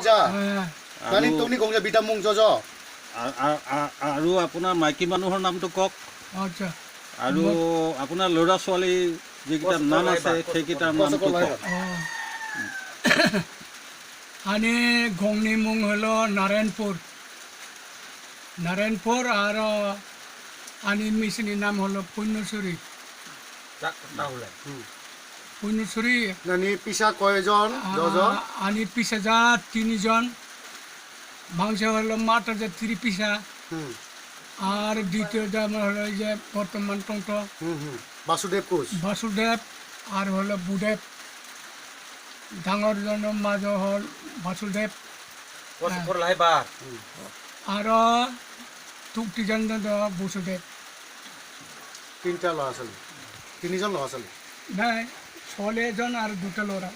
공자. 나니 또니 공자 비담 몽저죠. আৰু আপোনাৰ মাইকী মানুহৰ নামটো কওক আচ্ছা আৰু আপোনাৰ ল'ৰা ছোৱালী যিকেইটা নাম আছে সেইকেইটাৰ নামটো কওক আনি গংনি মুং হলো নারায়ণপুর আর আনি মিশনি নাম হলো পুণ্যশ্বরী পুণ্যশ্বরী 나니 피샤 거여전 저저. আনি পিসাজা 3 জন মাংস হলো মাটার যে 3 পিসা আর দ্বিতীয় দাম হলো যে বর্তমান টংট বাসুদেব কোচ বাসুদেব আর হলো বুদেব ডাঙর জন মাঝ হল বাসুদেব আর তুকটি জন বসুদেব তিনটা ল'ৰা ছোৱালী তিনিজন ল'ৰা ছোৱালী নাই 6 জন আৰ 2টা লড়া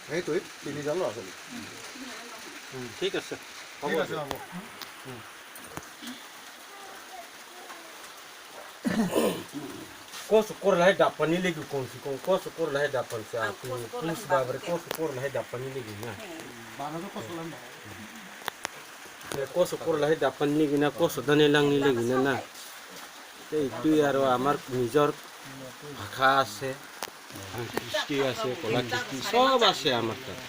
সেইটোৱে তিনিজন ল'ৰা ছোৱালী ঠিক আছে ঠিক আছে হ'ব Kau syukur lah dapat ni lagi kongsi kau syukur lah dapat siapa pun sebab kau syukur lah dapat ni lagi na kau syukur lah dapat ni gina kau sudah nelang ni lagi na itu ya ro amar nijor ভাষা আছে কৃষ্টি আছে কলা কৃষ্টি সব আছে আমাৰ তাত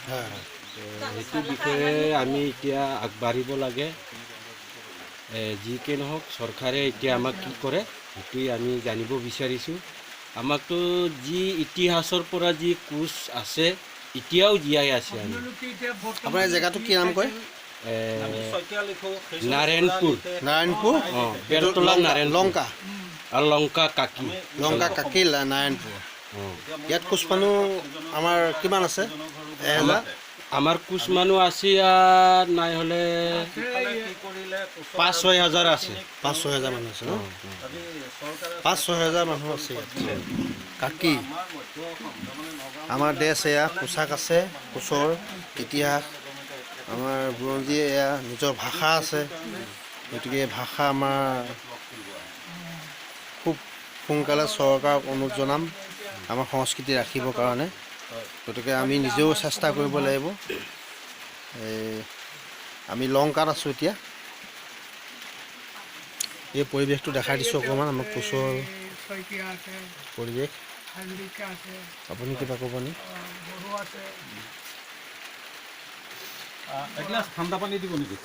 সেইটো বিষয়ে আমি এতিয়া আগবাঢ়িব লাগে যিকে নহওক চৰকাৰে এতিয়া আমাক কি কৰে সেইটো আমি জানিব বিচাৰিছোঁ আমাকতো যি ইতিহাসৰ পৰা যি কোচ আছে এতিয়াও জীয়াই আছে আমি আপোনাৰ জেগাটো কি নাম কয় নাৰায়ণপুৰ নাৰায়ণপুৰ বেলতলা নাৰায়ণ লংকা লংকা কাকি নাৰায়ণপুৰ ইয়াত কোচ মানুহ আমাৰ কিমান আছে আমাৰ কোচ মানুহ আছে ইয়াত নাই হ'লে 5-6 হাজাৰ আছে 5-6 হাজাৰ মানুহ আছে ন 5-6 হাজাৰ মানুহ আছে কাকি আমাৰ দেশ এয়া পোচাক আছে কোচৰ ইতিহাস আমাৰ বুৰঞ্জী এয়া নিজৰ ভাষা আছে গতিকে ভাষা আমাৰ খুব সোনকালে চৰকাৰক অনুৰোধ জনাম আমাৰ সংস্কৃতি ৰাখিবৰ কাৰণে গতিকে আমি নিজেও চেষ্টা কৰিব লাগিব আমি লংকাত আছোঁ এতিয়া এই পৰিৱেশটো দেখাই দিছোঁ অকণমান আমাক কোচৰ পৰিৱেশ আপুনি কিবা ক'ব নি এগিলাচ ঠাণ্ডা পানী দিব নেকি